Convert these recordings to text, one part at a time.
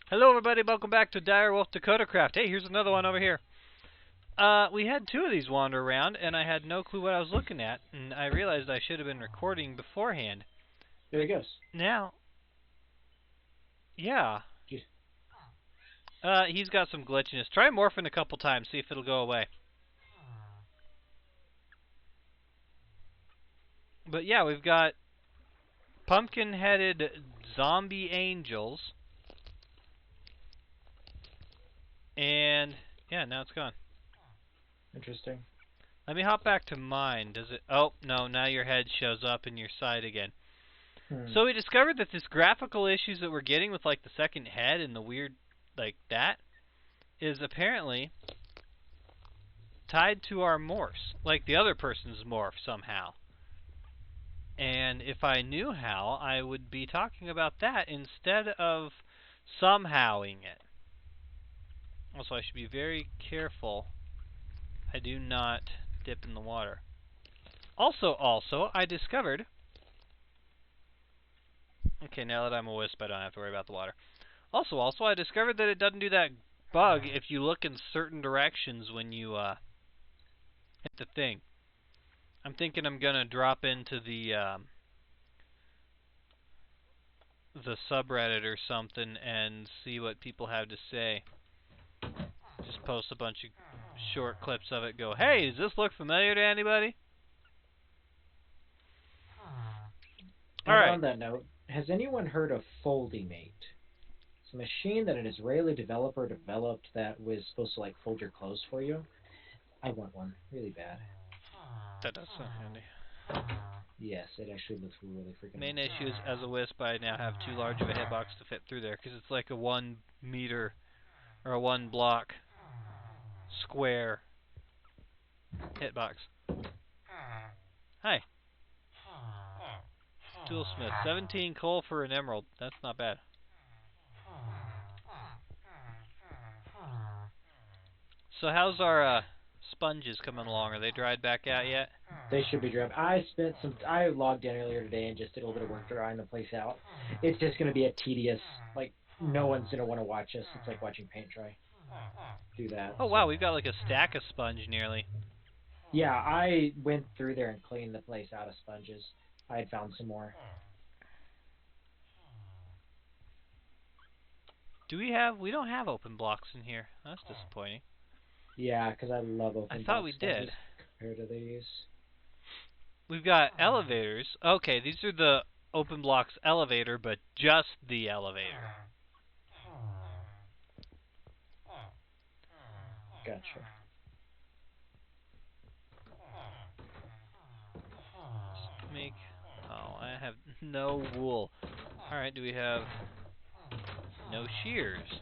Hello everybody, welcome back to DirewolfDakotaCraft. Hey, here's another one over here. We had two of these wander around, and I had no clue what I was looking at, and I realized I should have been recording beforehand. There he goes. Now, yeah. He's got some glitchiness. Try morphing a couple times, see if it'll go away. But yeah, we've got pumpkin-headed zombie angels. And, yeah, now it's gone. Interesting. Let me hop back to mine. Does it? Oh, no, now your head shows up in your side again. So we discovered that this graphical issues that we're getting with, like, the second head and the weird, like, that, is apparently tied to our morphs, like the other person's morph somehow. And if I knew how, I would be talking about that instead of somehowing it. Also, I should be very careful I do not dip in the water. Also, I discovered... Okay, now that I'm a wisp, I don't have to worry about the water. Also, I discovered that it doesn't do that bug if you look in certain directions when you hit the thing. I'm thinking I'm gonna drop into the subreddit or something and see what people have to say. Just post a bunch of short clips of it. Go, hey, does this look familiar to anybody? All right. On that note, has anyone heard of Foldymate? It's a machine that an Israeli developer developed that was supposed to, like, fold your clothes for you. I want one really bad. That does sound handy. Yes, it actually looks really freaking Main awesome. issue is, as a wisp, I now have too large of a hitbox to fit through there, because it's like a 1 meter or a 1 block square hitbox. Hi. Toolsmith. 17 coal for an emerald. That's not bad. So how's our sponges coming along? Are they dried back out yet? They should be dried. I logged in earlier today and just did a little bit of work drying the place out. It's just going to be a tedious, like, no one's going to want to watch us. It's like watching paint dry. Do that. Oh wow, we've got like a stack of sponge nearly. Yeah, I went through there and cleaned the place out of sponges. I had found some more. We don't have open blocks in here. That's disappointing. Yeah, because I love open blocks. I thought we did. Compared to these. We've got elevators. Okay, these are the open blocks elevator, but just the elevator. Gotcha. Oh, I have no wool. Alright, do we have no shears?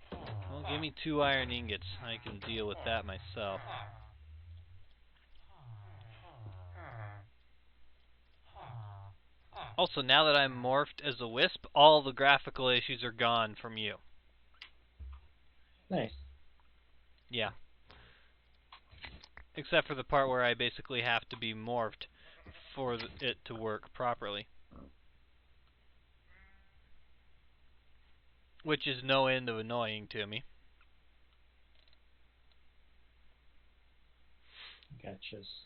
Well, give me 2 iron ingots. I can deal with that myself. Also, now that I'm morphed as a wisp, all the graphical issues are gone from you. Nice. Yeah. Except for the part where I basically have to be morphed for it to work properly. Which is no end of annoying to me. Gotchas.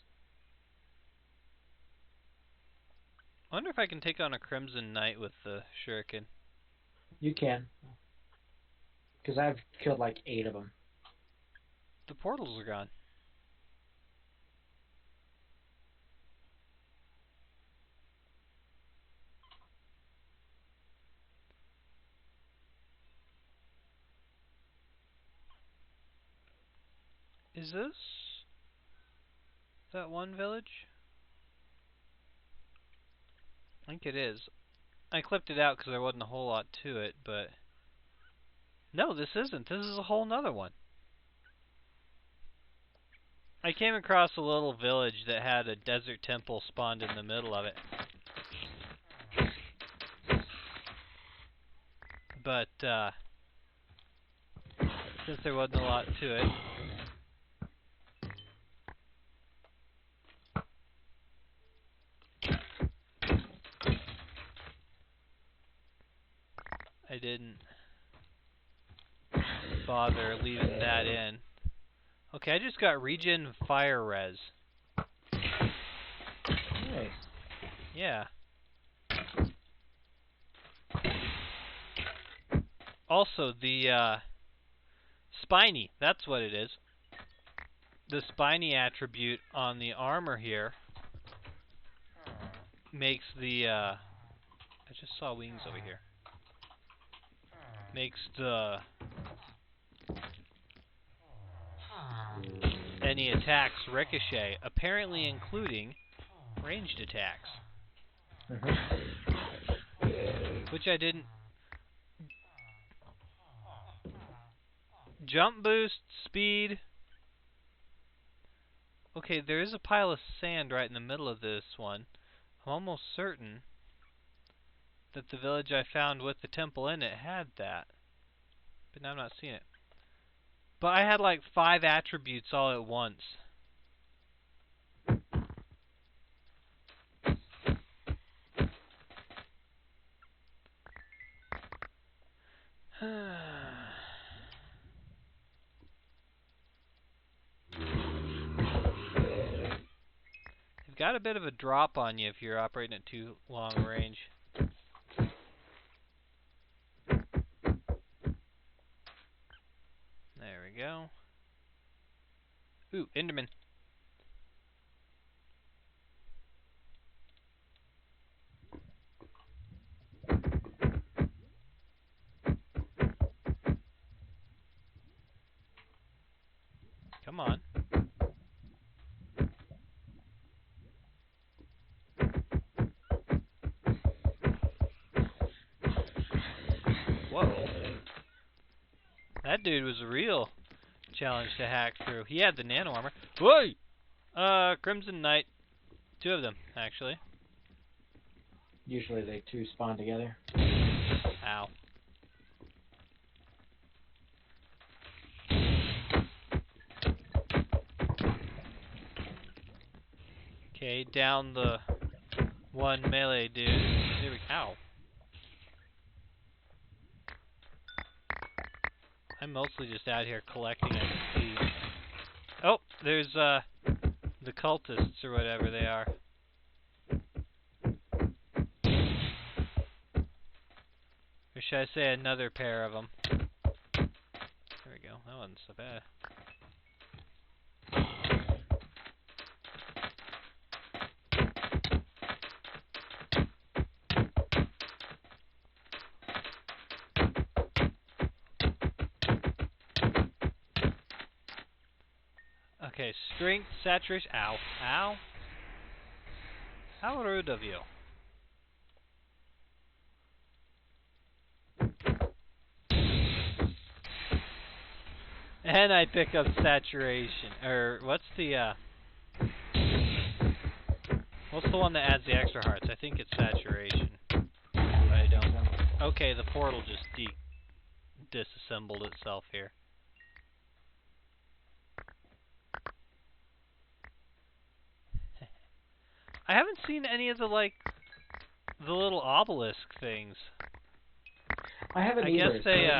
I wonder if I can take on a Crimson Knight with the shuriken. You can. Because I've killed like 8 of them. The portals are gone. Is this that one village? I think it is. I clipped it out because there wasn't a whole lot to it, but... No, this isn't. This is a whole nother one. I came across a little village that had a desert temple spawned in the middle of it. But, since there wasn't a lot to it... I didn't bother leaving that in. Okay, I just got regen fire res. Nice. Yeah. Also, the spiny, that's what it is. The spiny attribute on the armor here makes the, I just saw wings over here. Makes the any attacks ricochet, apparently including ranged attacks. Which I didn't. Jump boost, speed. Okay, there is a pile of sand right in the middle of this one. I'm almost certain that the village I found with the temple in it had that. But now I'm not seeing it. But I had like 5 attributes all at once. You've got a bit of a drop on you if you're operating at too long range. There we go. Ooh, Enderman. Come on. Whoa. That dude was a real challenge to hack through. He had the nano armor. Whoa! Crimson Knight. 2 of them, actually. Usually they 2 spawn together. Ow. Okay, down the 1 melee dude. There we go. Ow. I'm mostly just out here collecting XP. Oh, there's the cultists or whatever they are. Or should I say another pair of them? There we go. That wasn't so bad. Okay, strength, saturation. Ow. Ow. How rude of you. And I pick up saturation. Or, what's the one that adds the extra hearts? I think it's saturation. But I don't know. Okay, the portal just disassembled itself here. I haven't seen any of the little obelisk things. I haven't either. I guess they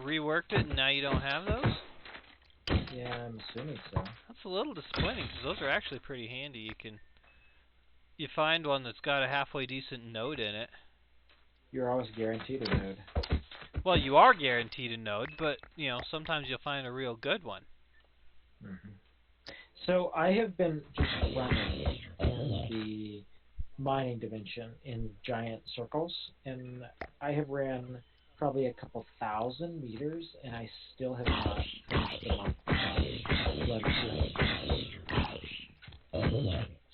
reworked it and now you don't have those? Yeah, I'm assuming so. That's a little disappointing because those are actually pretty handy. You find one that's got a halfway decent node in it. You're always guaranteed a node. Well, you are guaranteed a node, but sometimes you'll find a real good one. So I have been just running the mining dimension in giant circles, and I have ran probably a couple 1,000 meters, and I still have not finished the month.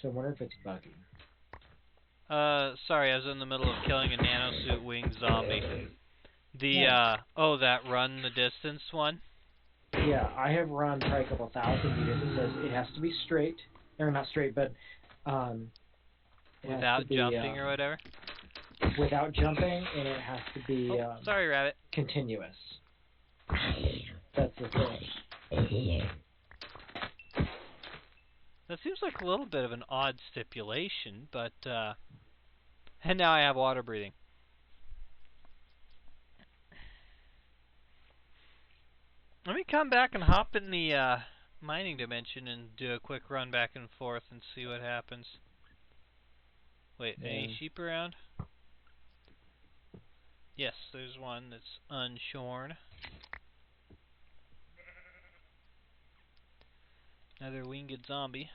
So I wonder if it's buggy. Sorry, I was in the middle of killing a nanosuit winged zombie. That run the distance one? Yeah, I have run probably a couple 1,000 meters. It says it has to be straight, or not straight, but without jumping or whatever? Without jumping, and it has to be sorry, rabbit. Continuous. That's the thing. That seems like a little bit of an odd stipulation, but And now I have water breathing. Let me come back and hop in the mining dimension and do a quick run back and forth and see what happens. Wait, any sheep around? Yes, there's one that's unshorn. Another winged zombie.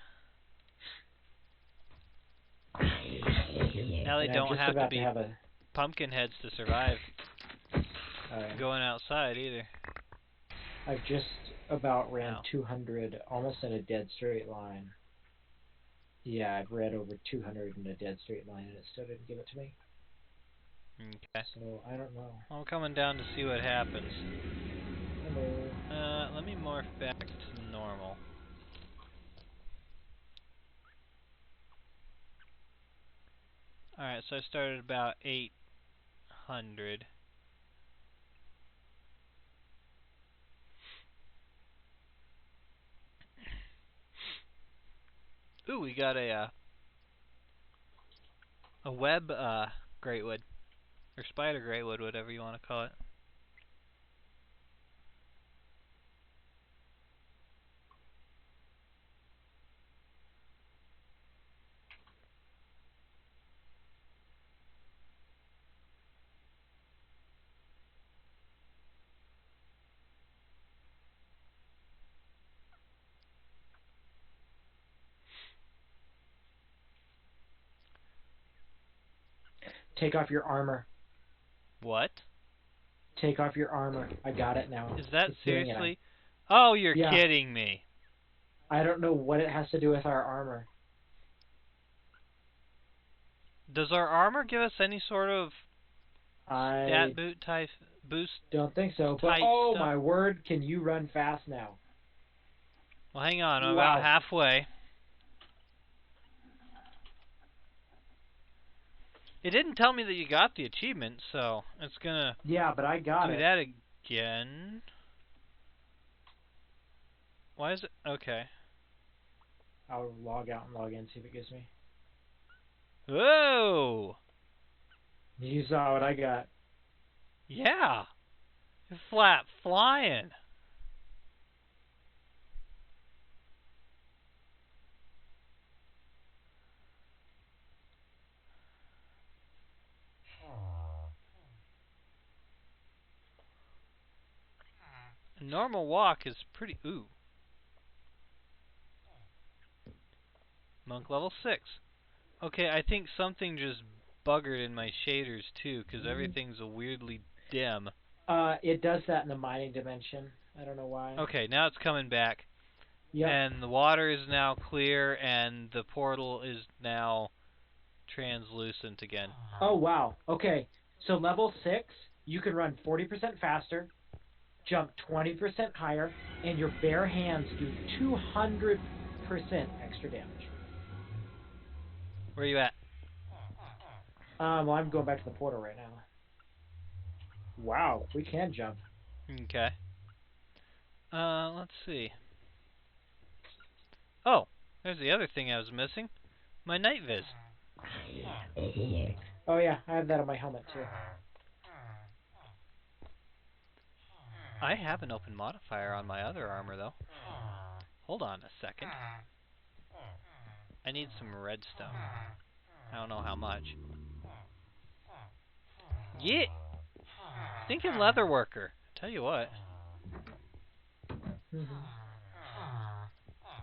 Now they don't have to be pumpkin heads to survive. Going outside either. I've just about ran 200, almost in a dead straight line. Yeah, I've read over 200 in a dead straight line, and it still didn't give it to me. Okay. So, I don't know. I'm coming down to see what happens. Hello. Let me morph back to normal. Alright, so I started about 800. Ooh, we got a web greatwood. Or spider greatwood, whatever you want to call it. Take off your armor. What? Take off your armor. I got it now. Is that seriously? Oh, you're kidding me. I don't know what it has to do with our armor. Does our armor give us any sort of stat boot type boost? Don't think so. But oh my word, can you run fast now? Well, hang on. I'm about halfway. It didn't tell me that you got the achievement, so it's gonna. Yeah, but I got it. Do that again. Why is it okay? I'll log out and log in, see if it gives me. Whoa! You saw what I got. Yeah! You're flat flying. A normal walk is pretty. Ooh. Monk level 6. Okay, I think something just buggered in my shaders too, because everything's weirdly dim. It does that in the mining dimension. I don't know why. Okay, now it's coming back. Yep. And the water is now clear, and the portal is now translucent again. Oh, wow. Okay, so level 6, you can run 40% faster, jump 20% higher, and your bare hands do 200% extra damage. Where are you at? Well, I'm going back to the portal right now. Wow, we can jump. Okay. Let's see. Oh, there's the other thing I was missing. My night viz. Oh yeah, I have that on my helmet too. I have an open modifier on my other armor though. Hold on a second. I need some redstone. I don't know how much. Yeah! Thinking leatherworker. Tell you what.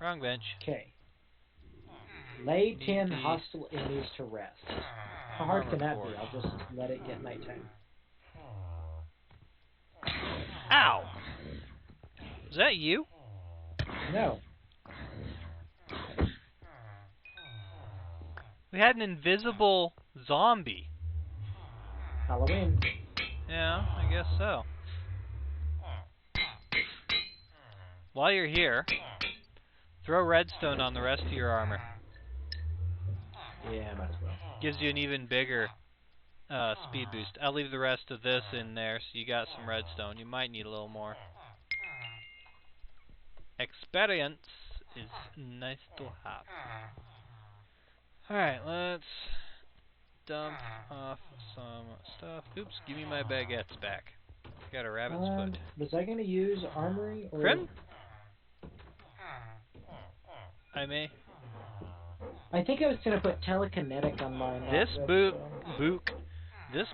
Wrong bench. Okay. Lay 10 hostile enemies to rest. How hard can that be? I'll just let it get nighttime. Ow! Is that you? No. We had an invisible zombie. Halloween. Yeah, I guess so. While you're here, throw redstone on the rest of your armor. Yeah, might as well. Gives you an even bigger speed boost. I'll leave the rest of this in there so you got some redstone. You might need a little more. Experience is nice to have. Alright, let's dump off some stuff. Oops, give me my baguettes back. Got a rabbit's foot. Was I going to use armory or... Crim? I may. I think I was going to put telekinetic on mine. This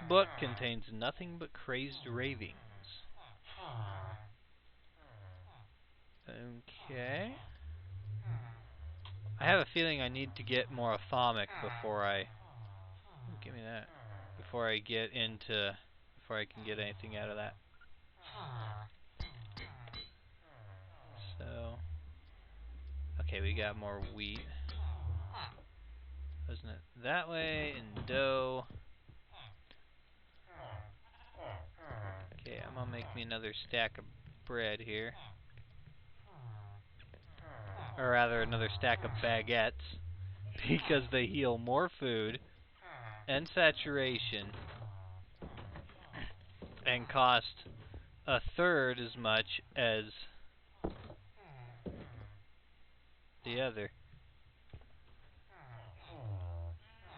book contains nothing but crazed ravings. Okay. I have a feeling I need to get more ophthalmic before I... Give me that. Before I can get anything out of that. So... Okay, we got more wheat. Wasn't it that way? And dough. Okay, I'm gonna make me another stack of bread here. Or rather, another stack of baguettes. Because they heal more food and saturation and cost a third as much as the other.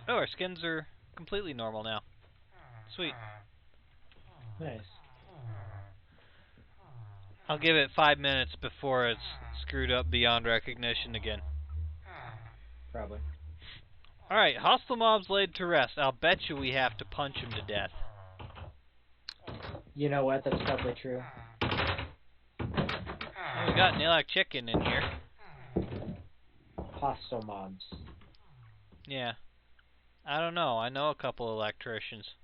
Oh, our skins are completely normal now. Sweet. Nice. I'll give it 5 minutes before it's screwed up beyond recognition again. Probably. Alright, hostile mobs laid to rest. I'll bet you we have to punch them to death. You know what? That's probably true. Oh, we got Nilak chicken in here. Hostile mobs. Yeah. I don't know. I know a couple electricians.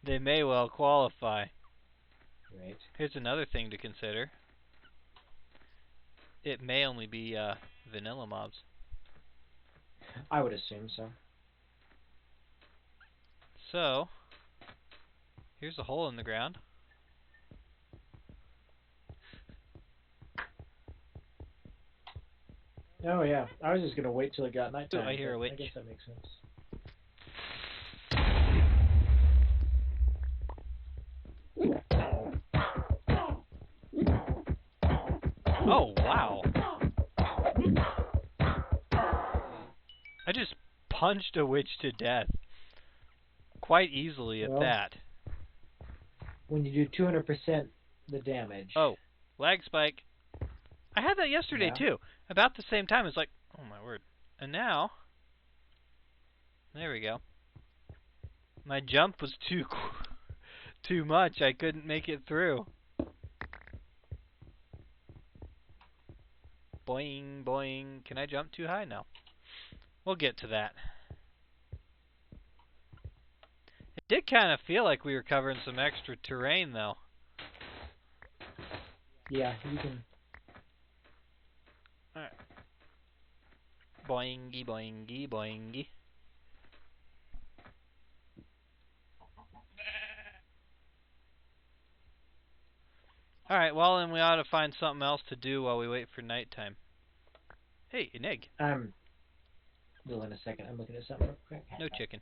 They may well qualify. Right. Here's another thing to consider. It may only be vanilla mobs. I would assume so. So, here's a hole in the ground. Oh yeah, I was just gonna wait till it got nighttime. Ooh, I hear a witch. I guess that makes sense. Oh, wow. I just punched a witch to death. Quite easily at that. When you do 200% the damage. Oh, lag spike. I had that yesterday too. About the same time. It's like, oh my word. And now, there we go. My jump was too much. I couldn't make it through. Boing, boing. Can I jump too high? No. We'll get to that. It did kind of feel like we were covering some extra terrain, though. Yeah, you can. Alright. Boingy, boingy, boingy. Alright, well, then we ought to find something else to do while we wait for nighttime. Hey, an egg. Well, in a second. I'm looking at something real quick. No chicken.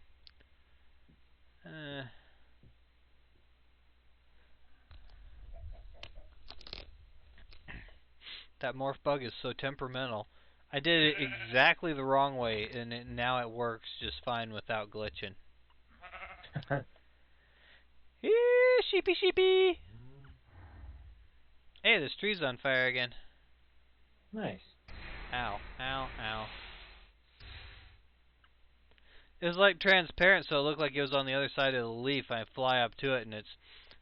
That morph bug is so temperamental. I did it exactly the wrong way, and now it works just fine without glitching. Sheepy, sheepy! Hey, this tree's on fire again. Nice. Ow, ow, ow. It was like transparent, so it looked like it was on the other side of the leaf. I fly up to it, and it's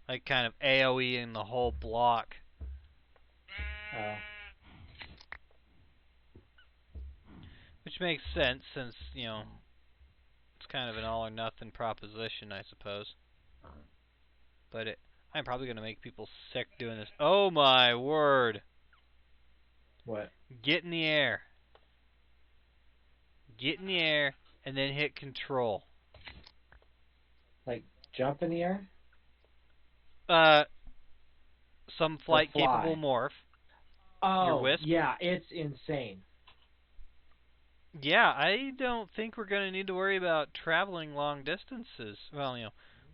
like kind of AoE in the whole block. Oh. Which makes sense, since, you know, it's kind of an all-or-nothing proposition, I suppose. But I'm probably going to make people sick doing this. Oh my word! What? Get in the air. Get in the air, and then hit control. Like, jump in the air? Some flight-capable morph. Oh, your wisp. Yeah, it's insane. Yeah, I don't think we're going to need to worry about traveling long distances. Well, you know,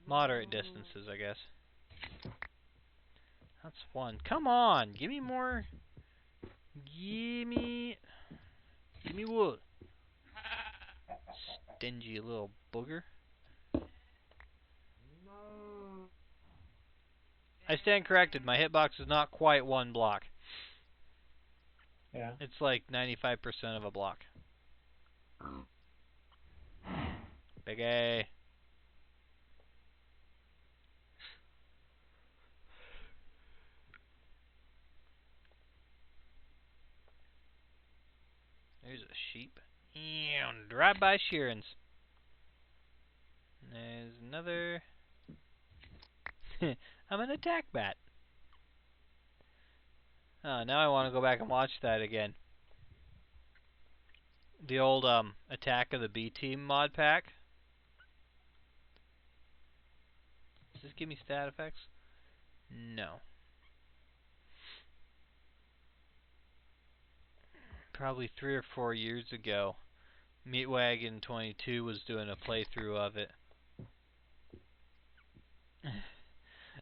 moderate distances, I guess. That's one. Come on, give me more. Give me wood. Dingy little booger. I stand corrected. My hitbox is not quite 1 block. Yeah. It's like 95% of a block. Big A. There's a sheep. Drive-by shearings. There's another. I'm an attack bat. Oh, now I want to go back and watch that again. The old Attack of the B-Team mod pack. Does this give me stat effects? No. Probably 3 or 4 years ago, Meatwagon22 was doing a playthrough of it.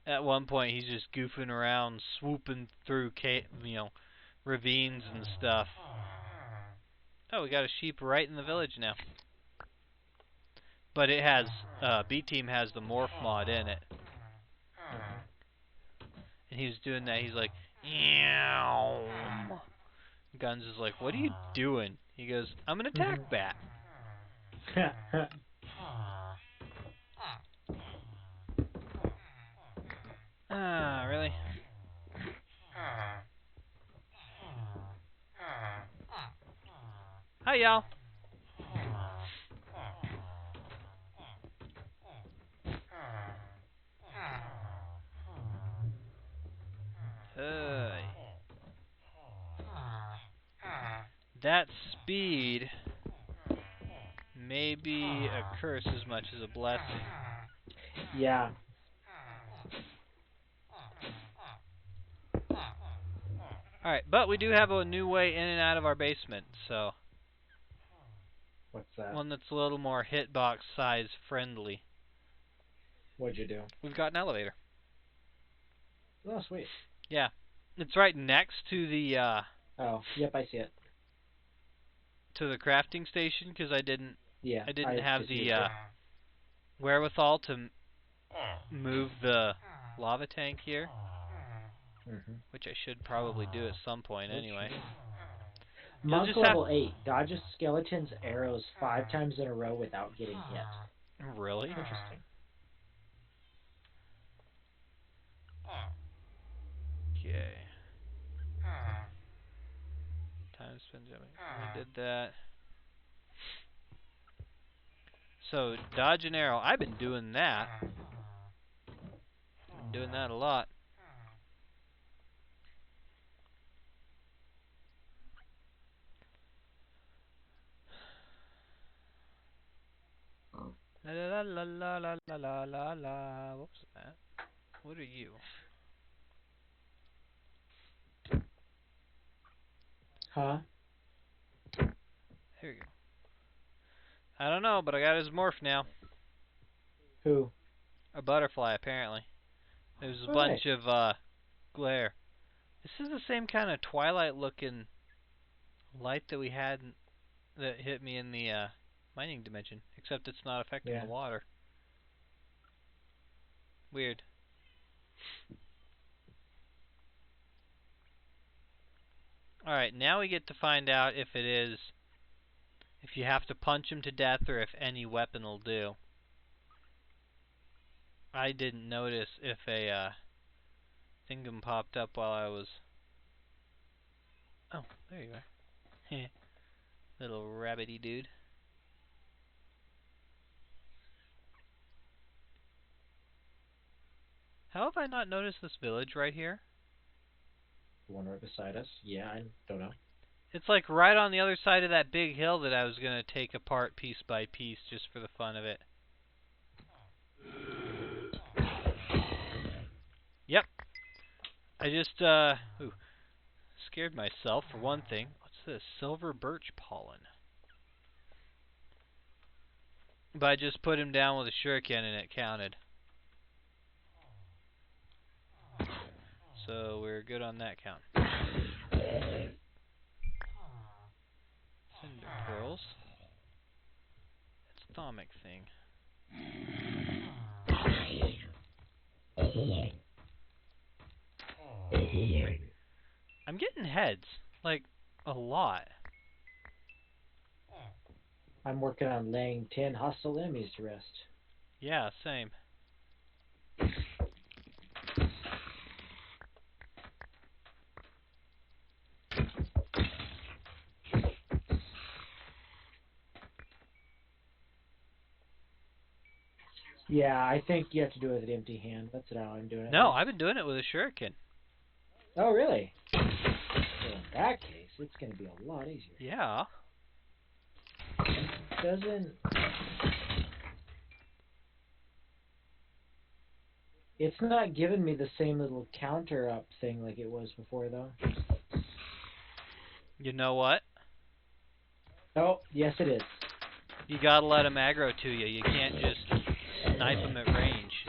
At one point, he's just goofing around, swooping through, ravines and stuff. Oh, we got a sheep right in the village now. But it has, B-Team has the morph mod in it. And he was doing that, he's like, Eow. Guns is like, what are you doing? He goes, I'm an attack bat. Ah, really? Hi, y'all. That speed may be a curse as much as a blessing. Yeah. Alright, but we do have a new way in and out of our basement, so... What's that? One that's a little more hitbox size friendly. What'd you do? We've got an elevator. Oh, sweet. Yeah. It's right next to the, Oh, yep, I see it. to the crafting station, because I didn't have the, it. wherewithal to move the lava tank here. Which I should probably do at some point anyway. Monk level 8 dodges skeletons' arrows 5 times in a row without getting hit. Really? Interesting. Okay. Time spent jumping. We did that. So, dodge an arrow. I've been doing that. Been doing that a lot. La la la la la la la la la. What was that? What are you? Huh? There we go. I don't know, but I got his morph now. Who? A butterfly, apparently. There's a bunch of glare. This is the same kind of twilight-looking light that we had that hit me in the mining dimension, except it's not affecting the water. Weird. Alright, now we get to find out if you have to punch him to death or if any weapon will do. I didn't notice if a thingum popped up while I was... Oh, there you are. Little rabbity dude. How have I not noticed this village right here? The one right beside us? Yeah, I don't know. It's like right on the other side of that big hill that I was going to take apart piece by piece just for the fun of it. Yep. I just, scared myself for one thing. What's this? Silver birch pollen. But I just put him down with a shuriken and it counted. So we're good on that count. Cinder pearls. It's stomach thing. I'm getting heads, like, a lot. I'm working on laying 10 hostile enemies to rest. Yeah, same. Yeah, I think you have to do it with an empty hand. That's how I'm doing it. No, I've been doing it with a shuriken. Oh, really? Well, in that case, it's going to be a lot easier. Yeah. Doesn't... It's not giving me the same little counter up thing like it was before, though. You know what? Oh, yes it is. You gotta let them aggro to you. You can't just snipe them at range.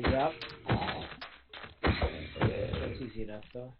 Yep. That's easy enough, though.